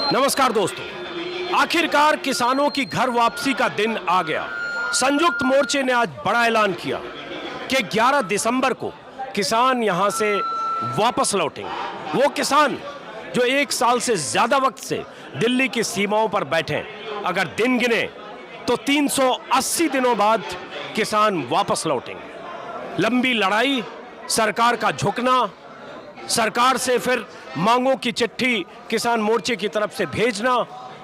नमस्कार दोस्तों, आखिरकार किसानों की घर वापसी का दिन आ गया। संयुक्त मोर्चे ने आज बड़ा ऐलान किया कि 11 दिसंबर को किसान यहां से वापस लौटेंगे। वो किसान जो 1 साल से ज्यादा वक्त से दिल्ली की सीमाओं पर बैठे हैं, अगर दिन गिने तो 380 दिनों बाद किसान वापस लौटेंगे। लंबी लड़ाई, सरकार का झुकना, सरकार से फिर मांगों की चिट्ठी किसान मोर्चे की तरफ से भेजना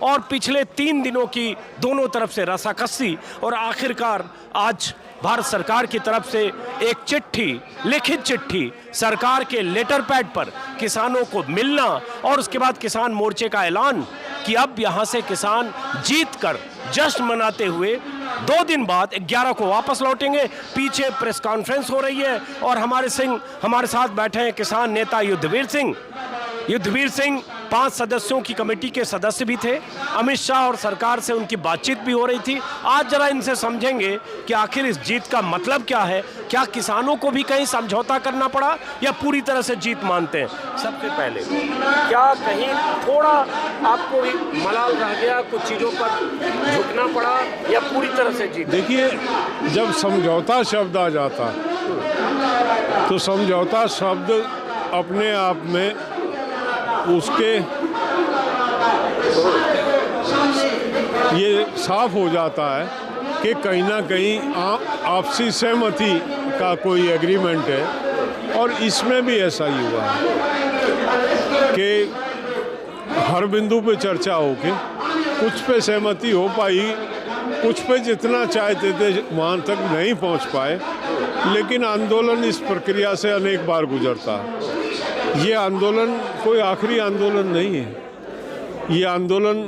और पिछले 3 दिनों की दोनों तरफ से रसाकसी और आखिरकार आज भारत सरकार की तरफ से एक चिट्ठी, लिखित चिट्ठी सरकार के लेटर पैड पर किसानों को मिलना और उसके बाद किसान मोर्चे का ऐलान कि अब यहां से किसान जीत कर जश्न मनाते हुए 2 दिन बाद 11 को वापस लौटेंगे। पीछे प्रेस कॉन्फ्रेंस हो रही है और हमारे साथ बैठे हैं किसान नेता युद्धवीर सिंह। युद्धवीर सिंह 5 सदस्यों की कमेटी के सदस्य भी थे। अमित शाह और सरकार से उनकी बातचीत भी हो रही थी। आज जरा इनसे समझेंगे कि आखिर इस जीत का मतलब क्या है। क्या किसानों को भी कहीं समझौता करना पड़ा या पूरी तरह से जीत मानते हैं? सबसे पहले क्या कहीं थोड़ा आपको भी मलाल रह गया, कुछ चीज़ों पर झुकना पड़ा या पूरी तरह से जीत? देखिए, जब समझौता शब्द आ जाता तो समझौता शब्द अपने आप में उसके ये साफ हो जाता है कि कहीं ना कहीं आपसी सहमति का कोई एग्रीमेंट है। और इसमें भी ऐसा ही हुआ है कि हर बिंदु पे चर्चा होके कुछ पे सहमति हो पाई, कुछ पे जितना चाहते थे वहाँ तक नहीं पहुँच पाए। लेकिन आंदोलन इस प्रक्रिया से अनेक बार गुजरता है। ये आंदोलन कोई आखिरी आंदोलन नहीं है। ये आंदोलन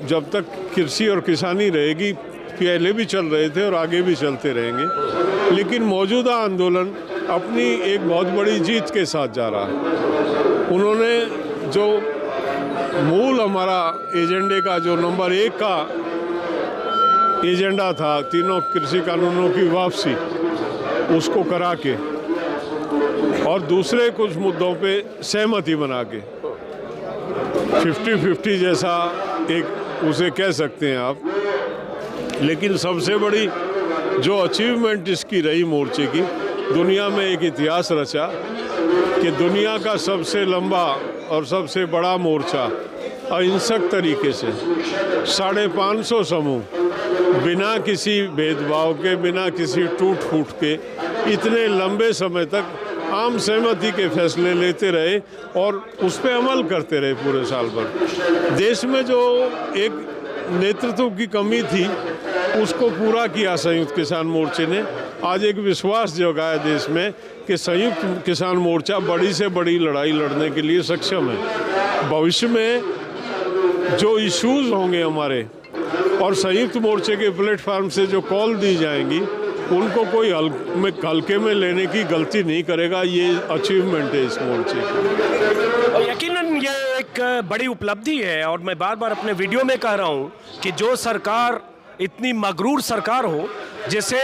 जब तक कृषि और किसानी रहेगी, पहले भी चल रहे थे और आगे भी चलते रहेंगे। लेकिन मौजूदा आंदोलन अपनी एक बहुत बड़ी जीत के साथ जा रहा है। उन्होंने जो मूल हमारा एजेंडे का जो नंबर 1 का एजेंडा था, तीनों कृषि कानूनों की वापसी, उसको करा के और दूसरे कुछ मुद्दों पे सहमति बना के 50-50 जैसा एक उसे कह सकते हैं आप। लेकिन सबसे बड़ी जो अचीवमेंट इसकी रही मोर्चे की, दुनिया में एक इतिहास रचा कि दुनिया का सबसे लंबा और सबसे बड़ा मोर्चा अहिंसक तरीके से 550 समूह बिना किसी भेदभाव के, बिना किसी टूट फूट के इतने लंबे समय तक आम सहमति के फैसले लेते रहे और उस पर अमल करते रहे पूरे साल भर। देश में जो एक नेतृत्व की कमी थी उसको पूरा किया संयुक्त किसान मोर्चे ने। आज एक विश्वास जगाया देश में कि संयुक्त किसान मोर्चा बड़ी से बड़ी लड़ाई लड़ने के लिए सक्षम है। भविष्य में जो इश्यूज होंगे हमारे और संयुक्त मोर्चे के प्लेटफार्म से जो कॉल दी जाएंगी, उनको कोई हल्के में लेने की गलती नहीं करेगा। ये अचीवमेंट है इस मोर्चे की। यकीनन ये एक बड़ी उपलब्धि है और मैं बार बार अपने वीडियो में कह रहा हूँ कि जो सरकार इतनी मगरूर सरकार हो, जिसे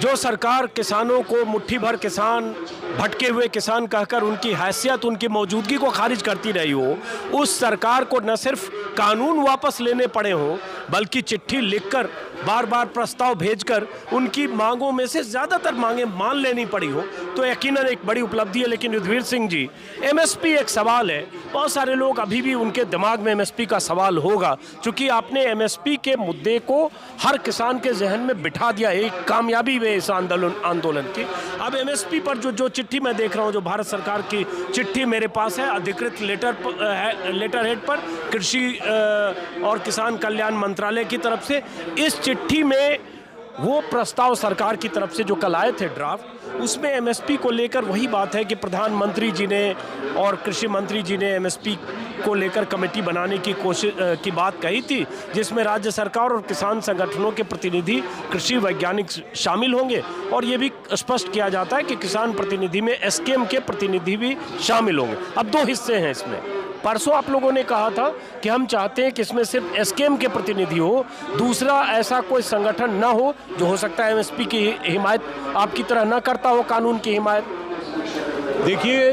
जो सरकार किसानों को मुट्ठी भर किसान, भटके हुए किसान कहकर उनकी हैसियत, उनकी मौजूदगी को खारिज करती रही हो, उस सरकार को न सिर्फ कानून वापस लेने पड़े हों बल्कि चिट्ठी लिखकर, बार बार प्रस्ताव भेजकर उनकी मांगों में से ज़्यादातर मांगें मान लेनी पड़ी हो, तो यकीनन एक बड़ी उपलब्धि है। लेकिन युद्धवीर सिंह जी, एमएसपी एक सवाल है। बहुत सारे लोग अभी भी उनके दिमाग में एमएसपी का सवाल होगा, क्योंकि आपने एमएसपी के मुद्दे को हर किसान के जहन में बिठा दिया। एक कामयाबी है इस आंदोलन की। अब एमएसपी पर जो चिट्ठी मैं देख रहा हूँ, जो भारत सरकार की चिट्ठी मेरे पास है, अधिकृत लेटर हेड पर कृषि और किसान कल्याण मंत्रालय की तरफ से, इस चिट्ठी में वो प्रस्ताव सरकार की तरफ से जो कल आए थे ड्राफ्ट, उसमें एमएसपी को लेकर वही बात है कि प्रधानमंत्री जी ने और कृषि मंत्री जी ने एमएसपी को लेकर कमेटी बनाने की कोशिश की बात कही थी, जिसमें राज्य सरकार और किसान संगठनों के प्रतिनिधि, कृषि वैज्ञानिक शामिल होंगे। और ये भी स्पष्ट किया जाता है कि किसान प्रतिनिधि में एसकेएम के प्रतिनिधि भी शामिल होंगे। अब 2 हिस्से हैं इसमें। परसों आप लोगों ने कहा था कि हम चाहते हैं कि इसमें सिर्फ एसकेएम के प्रतिनिधि हो, दूसरा ऐसा कोई संगठन ना हो जो हो सकता है एमएसपी की हिमायत आपकी तरह ना करता हो, कानून की हिमायत। देखिए,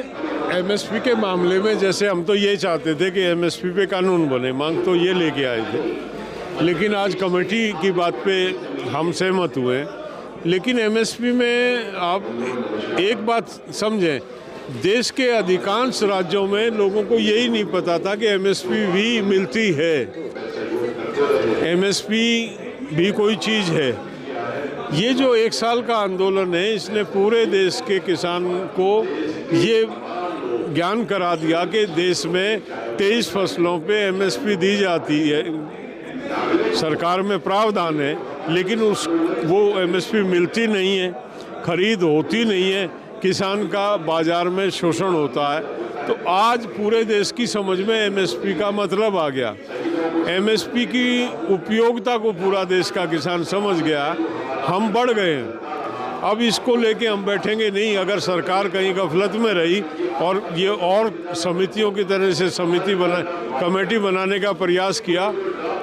एमएसपी के मामले में जैसे हम तो ये चाहते थे कि एमएसपी पे कानून बने, मांग तो ये लेके आए थे, लेकिन आज कमेटी की बात पे हम सहमत हुए। लेकिन एमएसपी में आप एक बात समझें, देश के अधिकांश राज्यों में लोगों को यही नहीं पता था कि एमएसपी भी मिलती है, एमएसपी भी कोई चीज़ है। ये जो 1 साल का आंदोलन है, इसने पूरे देश के किसान को ये ज्ञान करा दिया कि देश में 23 फसलों पे एमएसपी दी जाती है, सरकार में प्रावधान है, लेकिन वो एमएसपी मिलती नहीं है, खरीद होती नहीं है, किसान का बाजार में शोषण होता है। तो आज पूरे देश की समझ में एमएसपी का मतलब आ गया, एमएसपी की उपयोगिता को पूरा देश का किसान समझ गया, हम बढ़ गए हैं। अब इसको लेके हम बैठेंगे नहीं। अगर सरकार कहीं गफलत में रही और ये और समितियों की तरह से कमेटी बनाने का प्रयास किया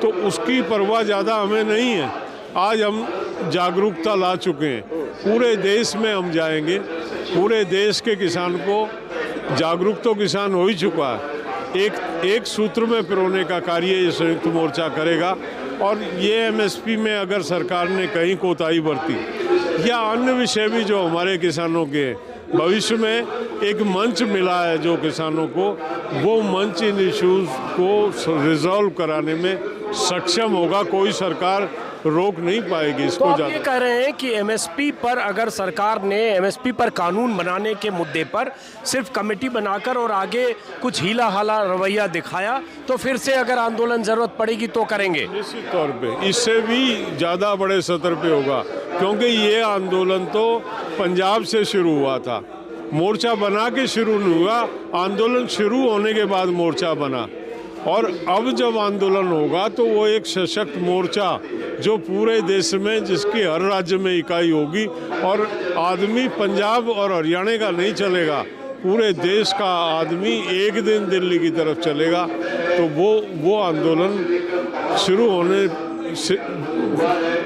तो उसकी परवाह ज़्यादा हमें नहीं है। आज हम जागरूकता ला चुके हैं, पूरे देश में हम जाएंगे, पूरे देश के किसान को जागरूक तो किसान हो ही चुका है। एक सूत्र में पिरोने का कार्य ये संयुक्त मोर्चा करेगा। और ये एमएसपी में अगर सरकार ने कहीं कोताही बरती या अन्य विषय भी जो हमारे किसानों के भविष्य में एक मंच मिला है जो किसानों को, वो मंच इन इश्यूज को रिजॉल्व कराने में सक्षम होगा। कोई सरकार रोक नहीं पाएगी इसको। तो आप ये कह रहे हैं कि एमएसपी पर अगर सरकार ने एमएसपी पर कानून बनाने के मुद्दे पर सिर्फ कमेटी बनाकर और आगे कुछ हीला हाला रवैया दिखाया तो फिर से अगर आंदोलन जरूरत पड़ेगी तो करेंगे? निश्चित तौर पे इससे भी ज़्यादा बड़े स्तर पे होगा, क्योंकि ये आंदोलन तो पंजाब से शुरू हुआ था, मोर्चा बना के शुरू नहीं हुआ, आंदोलन शुरू होने के बाद मोर्चा बना। और अब जब आंदोलन होगा तो वो एक सशक्त मोर्चा जो पूरे देश में, जिसकी हर राज्य में इकाई होगी, और आदमी पंजाब और हरियाणा का नहीं चलेगा, पूरे देश का आदमी एक दिन दिल्ली की तरफ चलेगा। तो वो आंदोलन शुरू होने से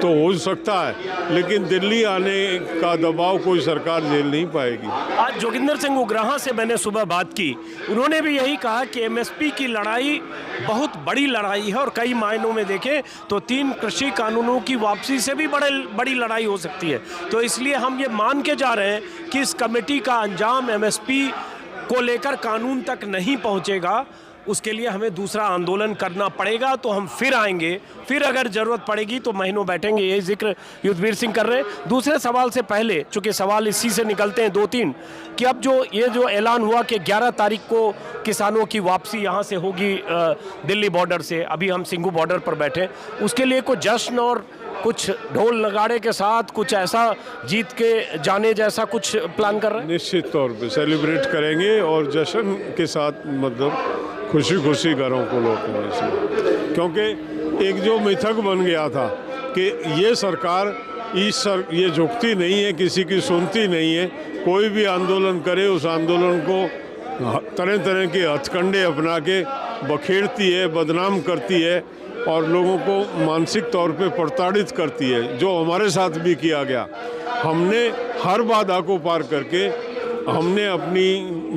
तो हो सकता है, लेकिन दिल्ली आने का दबाव कोई सरकार झेल नहीं पाएगी। आज जोगिंदर सिंह उग्राहा से मैंने सुबह बात की, उन्होंने भी यही कहा कि एमएसपी की लड़ाई बहुत बड़ी लड़ाई है और कई मायनों में देखें तो 3 कृषि कानूनों की वापसी से भी बड़ी लड़ाई हो सकती है। तो इसलिए हम ये मान के जा रहे हैं कि इस कमेटी का अंजाम एमएसपी को लेकर कानून तक नहीं पहुँचेगा, उसके लिए हमें दूसरा आंदोलन करना पड़ेगा। तो हम फिर आएंगे, फिर अगर ज़रूरत पड़ेगी तो महीनों बैठेंगे। यही जिक्र युद्धवीर सिंह कर रहे हैं। दूसरे सवाल से पहले, चूँकि सवाल इसी से निकलते हैं 2-3, कि अब ये जो ऐलान हुआ कि 11 तारीख को किसानों की वापसी यहाँ से होगी दिल्ली बॉर्डर से, अभी हम सिंघू बॉर्डर पर बैठे, उसके लिए कुछ जश्न और कुछ ढोल नगाड़े के साथ कुछ ऐसा जीत के जाने जैसा कुछ प्लान कर रहे हैं? निश्चित तौर पे सेलिब्रेट करेंगे और जश्न के साथ मतलब खुशी खुशी घरों को लौटने से, क्योंकि एक जो मिथक बन गया था कि ये सरकार ये झुकती नहीं है, किसी की सुनती नहीं है, कोई भी आंदोलन करे उस आंदोलन को तरह तरह के हथकंडे अपना के बखेरती है, बदनाम करती है और लोगों को मानसिक तौर पे प्रताड़ित करती है, जो हमारे साथ भी किया गया। हमने हर बाधा को पार करके हमने अपनी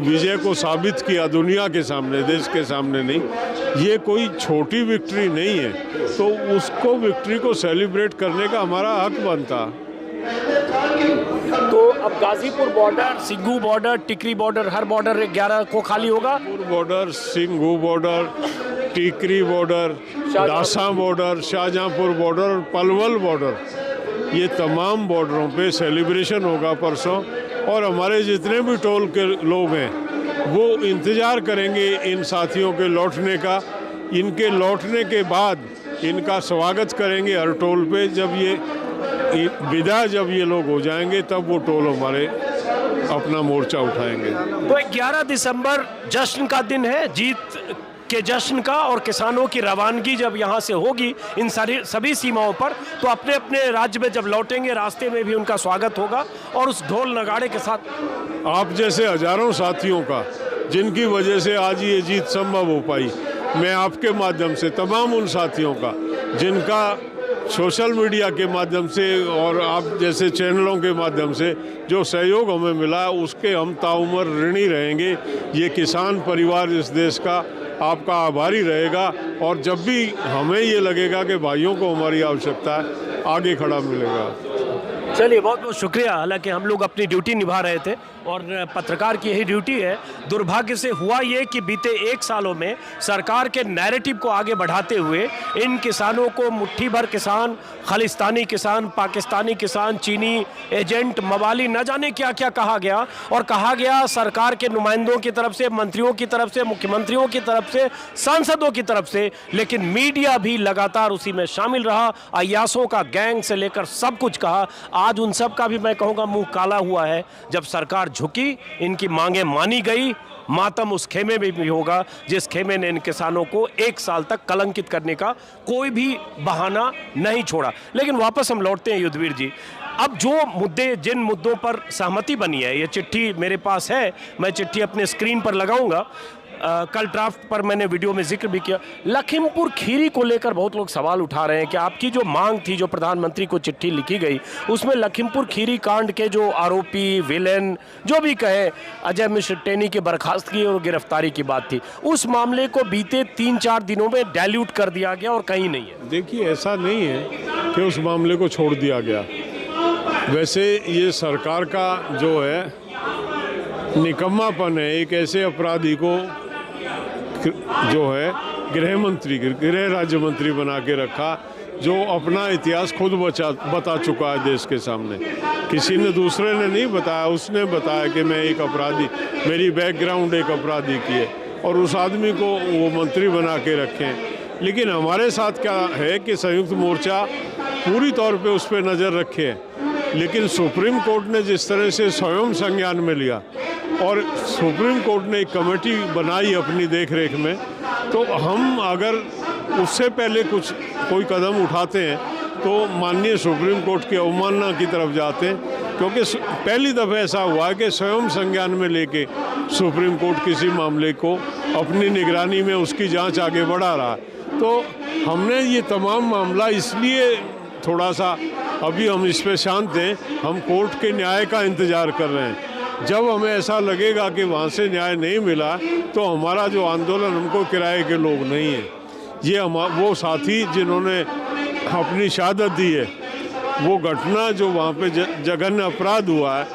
विजय को साबित किया दुनिया के सामने, देश के सामने नहीं। ये कोई छोटी विक्ट्री नहीं है, तो उसको विक्ट्री को सेलिब्रेट करने का हमारा हक बनता। तो अब गाजीपुर बॉर्डर, सिंघू बॉर्डर, टिकरी बॉर्डर, हर बॉर्डर 11 को खाली होगा? बॉर्डर, सिंघू बॉर्डर, टिकरी बॉर्डर, दासा बॉर्डर, शाहजहांपुर बॉर्डर और पलवल बॉर्डर, ये तमाम बॉर्डरों पे सेलिब्रेशन होगा परसों। और हमारे जितने भी टोल के लोग हैं वो इंतज़ार करेंगे इन साथियों के लौटने का। इनके लौटने के बाद इनका स्वागत करेंगे हर टोल पे। जब ये लोग हो जाएंगे तब वो टोल हमारे अपना मोर्चा उठाएंगे। तो 11 दिसंबर जश्न का दिन है, जीत के जश्न का, और किसानों की रवानगी जब यहाँ से होगी इन सभी सीमाओं पर, तो अपने अपने राज्य में जब लौटेंगे रास्ते में भी उनका स्वागत होगा और उस ढोल नगाड़े के साथ। आप जैसे हजारों साथियों का, जिनकी वजह से आज ये जीत संभव हो पाई, मैं आपके माध्यम से तमाम उन साथियों का जिनका सोशल मीडिया के माध्यम से और आप जैसे चैनलों के माध्यम से जो सहयोग हमें मिला है उसके हम ताउम्र ऋणी रहेंगे। ये किसान परिवार इस देश का आपका आभारी रहेगा और जब भी हमें ये लगेगा कि भाइयों को हमारी आवश्यकता है आगे खड़ा मिलेगा। चलिए, बहुत बहुत शुक्रिया। हालांकि हम लोग अपनी ड्यूटी निभा रहे थे और पत्रकार की यही ड्यूटी है। दुर्भाग्य से हुआ ये कि बीते 1 सालों में सरकार के नैरेटिव को आगे बढ़ाते हुए इन किसानों को मुट्ठी भर किसान, खालिस्तानी किसान, पाकिस्तानी किसान, चीनी एजेंट, मवाली, न जाने क्या क्या कहा गया। और कहा गया सरकार के नुमाइंदों की तरफ से, मंत्रियों की तरफ से, मुख्यमंत्रियों की तरफ से, सांसदों की तरफ से, लेकिन मीडिया भी लगातार उसी में शामिल रहा। अय्यासों का गैंग से लेकर सब कुछ कहा। आज उन सब का भी मैं कहूँगा मुंह काला हुआ है। जब सरकार झुकी, इनकी मांगें मानी गई, मातम उस खेमे में भी होगा जिस खेमे ने इन किसानों को 1 साल तक कलंकित करने का कोई भी बहाना नहीं छोड़ा। लेकिन वापस हम लौटते हैं युद्धवीर जी। अब जो मुद्दे, जिन मुद्दों पर सहमति बनी है, ये चिट्ठी मेरे पास है, मैं चिट्ठी अपने स्क्रीन पर लगाऊंगा। कल ड्राफ्ट पर मैंने वीडियो में जिक्र भी किया। लखीमपुर खीरी को लेकर बहुत लोग सवाल उठा रहे हैं कि आपकी जो मांग थी, जो प्रधानमंत्री को चिट्ठी लिखी गई, उसमें लखीमपुर खीरी कांड के जो आरोपी, विलेन, जो भी कहे, अजय मिश्र टेनी के बर्खास्तगी और गिरफ्तारी की बात थी, उस मामले को बीते 3-4 दिनों में डाइल्यूट कर दिया गया और कहीं नहीं है। देखिए, ऐसा नहीं है कि उस मामले को छोड़ दिया गया। वैसे ये सरकार का जो है निकम्मापन है, एक ऐसे अपराधी को जो है गृह मंत्री, गृह राज्य मंत्री बना के रखा जो अपना इतिहास खुद बता चुका है देश के सामने। किसी ने दूसरे ने नहीं बताया, उसने बताया कि मैं एक अपराधी, मेरी बैकग्राउंड एक अपराधी की है, और उस आदमी को वो मंत्री बना के रखें। लेकिन हमारे साथ क्या है कि संयुक्त मोर्चा पूरी तौर पे उस पर नज़र रखे है। लेकिन सुप्रीम कोर्ट ने जिस तरह से स्वयं संज्ञान में लिया और सुप्रीम कोर्ट ने एक कमेटी बनाई अपनी देखरेख में, तो हम अगर उससे पहले कोई कदम उठाते हैं तो माननीय सुप्रीम कोर्ट की अवमानना की तरफ जाते हैं। क्योंकि पहली दफ़ा ऐसा हुआ है कि स्वयं संज्ञान में लेके सुप्रीम कोर्ट किसी मामले को अपनी निगरानी में उसकी जांच आगे बढ़ा रहा है। तो हमने ये तमाम मामला इसलिए थोड़ा सा अभी हम इस पे शांत हैं, हम कोर्ट के न्याय का इंतज़ार कर रहे हैं। जब हमें ऐसा लगेगा कि वहाँ से न्याय नहीं मिला तो हमारा जो आंदोलन, हमको किराए के लोग नहीं हैं, ये वो साथी जिन्होंने अपनी शहादत दी है, वो घटना जो वहाँ पे जघन्य अपराध हुआ है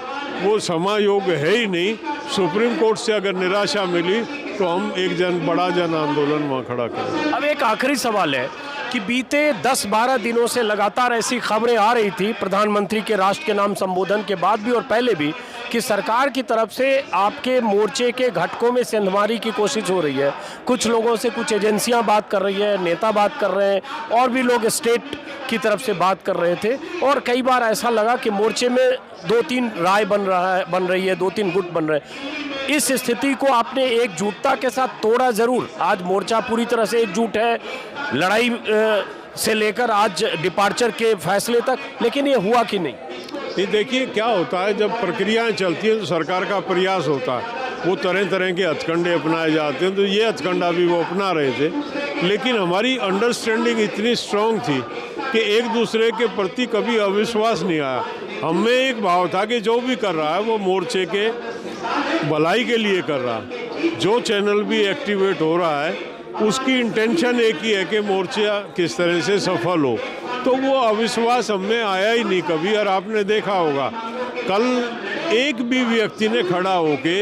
वो समायोग है ही नहीं। सुप्रीम कोर्ट से अगर निराशा मिली तो हम एक बड़ा जन आंदोलन वहाँ खड़ा करें। अब एक आखिरी सवाल है कि बीते 10-12 दिनों से लगातार ऐसी खबरें आ रही थी प्रधानमंत्री के राष्ट्र के नाम संबोधन के बाद भी और पहले भी, कि सरकार की तरफ से आपके मोर्चे के घटकों में सेंधमारी की कोशिश हो रही है। कुछ लोगों से कुछ एजेंसियां बात कर रही है, नेता बात कर रहे हैं, और भी लोग स्टेट की तरफ से बात कर रहे थे। और कई बार ऐसा लगा कि मोर्चे में 2-3 राय बन रही है, 2-3 गुट बन रहे हैं। इस स्थिति को आपने एकजुटता के साथ तोड़ा जरूर। आज मोर्चा पूरी तरह से एकजुट है, लड़ाई से लेकर आज डिपार्चर के फैसले तक, लेकिन ये हुआ कि नहीं? ये देखिए क्या होता है, जब प्रक्रियाएं चलती हैं तो सरकार का प्रयास होता है, वो तरह तरह के हथकंडे अपनाए जाते हैं। तो ये हथकंडा भी वो अपना रहे थे, लेकिन हमारी अंडरस्टैंडिंग इतनी स्ट्रांग थी कि एक दूसरे के प्रति कभी अविश्वास नहीं आया। हमें एक भाव था कि जो भी कर रहा है वो मोर्चे के भलाई के लिए कर रहा है। जो चैनल भी एक्टिवेट हो रहा है उसकी इंटेंशन एक ही है कि मोर्चा किस तरह से सफल हो। तो वो अविश्वास हमें आया ही नहीं कभी। और आपने देखा होगा कल एक भी व्यक्ति ने खड़ा होके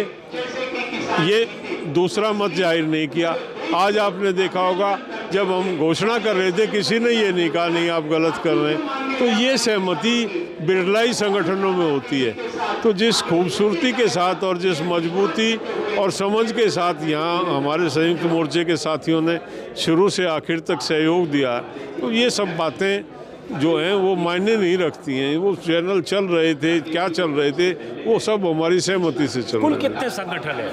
ये दूसरा मत जाहिर नहीं किया। आज आपने देखा होगा जब हम घोषणा कर रहे थे किसी ने ये नहीं कहा नहीं आप गलत कर रहे हैं। तो ये सहमति बिरलाई संगठनों में होती है। तो जिस खूबसूरती के साथ और जिस मजबूती और समझ के साथ यहाँ हमारे संयुक्त मोर्चे के साथियों ने शुरू से आखिर तक सहयोग दिया, तो ये सब बातें जो हैं वो मायने नहीं रखती हैं। वो चैनल चल रहे थे, क्या चल रहे थे, वो सब हमारी सहमति से चल रहे थे। कितने संगठन है?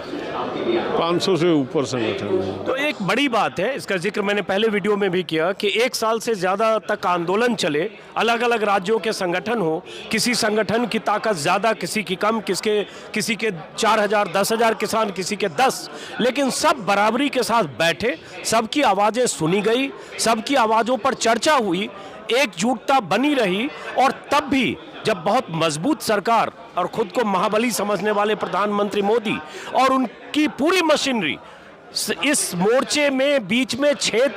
500 से ऊपर संगठन है। तो एक बड़ी बात है, इसका जिक्र मैंने पहले वीडियो में भी किया कि 1 साल से ज़्यादा तक आंदोलन चले, अलग अलग राज्यों के संगठन हो, किसी संगठन की ताकत ज़्यादा, किसी की कम, किसी के 4000 10,000 किसान, किसी के 10, लेकिन सब बराबरी के साथ बैठे, सबकी आवाज़ें सुनी गई, सबकी आवाज़ों पर चर्चा हुई। एकजुटता बनी रही, और तब भी जब बहुत मजबूत सरकार और खुद को महाबली समझने वाले प्रधानमंत्री मोदी और उनकी पूरी मशीनरी इस मोर्चे में बीच में छेद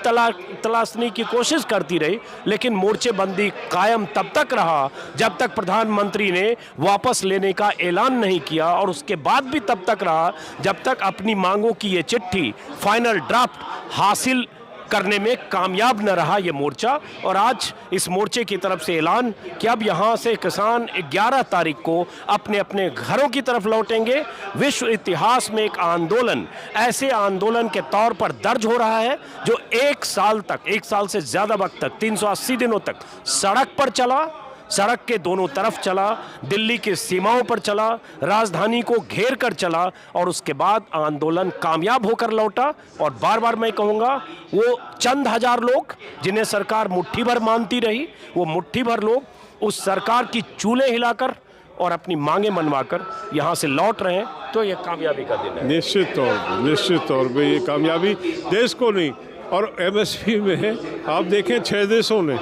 तलाशने की कोशिश करती रही, लेकिन मोर्चेबंदी कायम तब तक रहा जब तक प्रधानमंत्री ने वापस लेने का ऐलान नहीं किया, और उसके बाद भी तब तक रहा जब तक अपनी मांगों की ये चिट्ठी फाइनल ड्राफ्ट हासिल करने में कामयाब न रहा ये मोर्चा। और आज इस मोर्चे की तरफ से ऐलान कि अब यहाँ से किसान 11 तारीख को अपने अपने घरों की तरफ लौटेंगे। विश्व इतिहास में एक आंदोलन ऐसे आंदोलन के तौर पर दर्ज हो रहा है जो 1 साल तक, 1 साल से ज़्यादा वक्त तक, 380 दिनों तक सड़क पर चला, सड़क के दोनों तरफ चला, दिल्ली की सीमाओं पर चला, राजधानी को घेर कर चला, और उसके बाद आंदोलन कामयाब होकर लौटा। और बार बार मैं कहूँगा, वो चंद हजार लोग जिन्हें सरकार मुट्ठी भर मानती रही, वो मुट्ठी भर लोग उस सरकार की चूल्हे हिलाकर और अपनी मांगे मनवाकर यहाँ से लौट रहे हैं, तो ये कामयाबी का दिन है। निश्चित तौर पे ये कामयाबी देश को नहीं, और एमएसपी में आप देखें 6 देशों ने,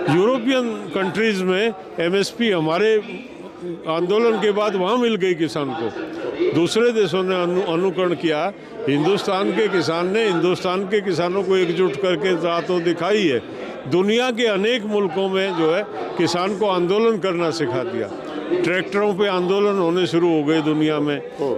यूरोपियन कंट्रीज़ में एमएसपी हमारे आंदोलन के बाद वहाँ मिल गई किसान को, दूसरे देशों ने अनुकरण किया। हिंदुस्तान के किसान ने हिंदुस्तान के किसानों को एकजुट करके रातों दिखाई है। दुनिया के अनेक मुल्कों में जो है किसान को आंदोलन करना सिखा दिया। ट्रैक्टरों पे आंदोलन होने शुरू हो गए दुनिया में,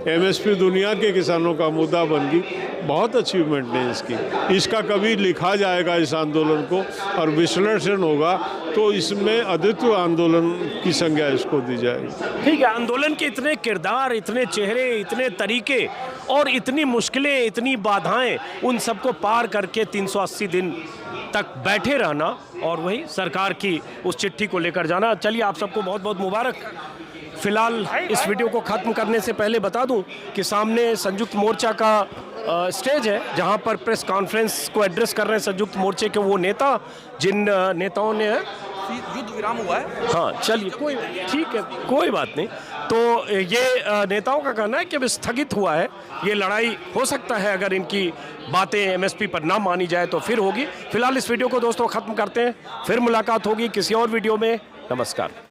एमएसपी दुनिया के किसानों का मुद्दा बन गई। बहुत अचीवमेंट है इसकी, इसका कभी लिखा जाएगा इस आंदोलन को और विश्लेषण होगा तो इसमें अद्वितीय आंदोलन की संज्ञा इसको दी जाएगी। ठीक है, आंदोलन के इतने किरदार, इतने चेहरे, इतने तरीके और इतनी मुश्किलें, इतनी बाधाएं, उन सबको पार करके 380 दिन तक बैठे रहना और वही सरकार की उस चिट्ठी को लेकर जाना। चलिए, आप सबको बहुत बहुत मुबारक। फिलहाल इस वीडियो को ख़त्म करने से पहले बता दूं कि सामने संयुक्त मोर्चा का स्टेज है, जहां पर प्रेस कॉन्फ्रेंस को एड्रेस कर रहे हैं संयुक्त मोर्चे के वो नेता, जिन नेताओं ने युद्ध विराम हुआ है। हाँ, चलिए, कोई ठीक है, कोई बात नहीं। तो ये नेताओं का कहना है कि अब स्थगित हुआ है ये लड़ाई। हो सकता है अगर इनकी बातें एमएसपी पर ना मानी जाए तो फिर होगी। फिलहाल इस वीडियो को दोस्तों ख़त्म करते हैं, फिर मुलाकात होगी किसी और वीडियो में। नमस्कार।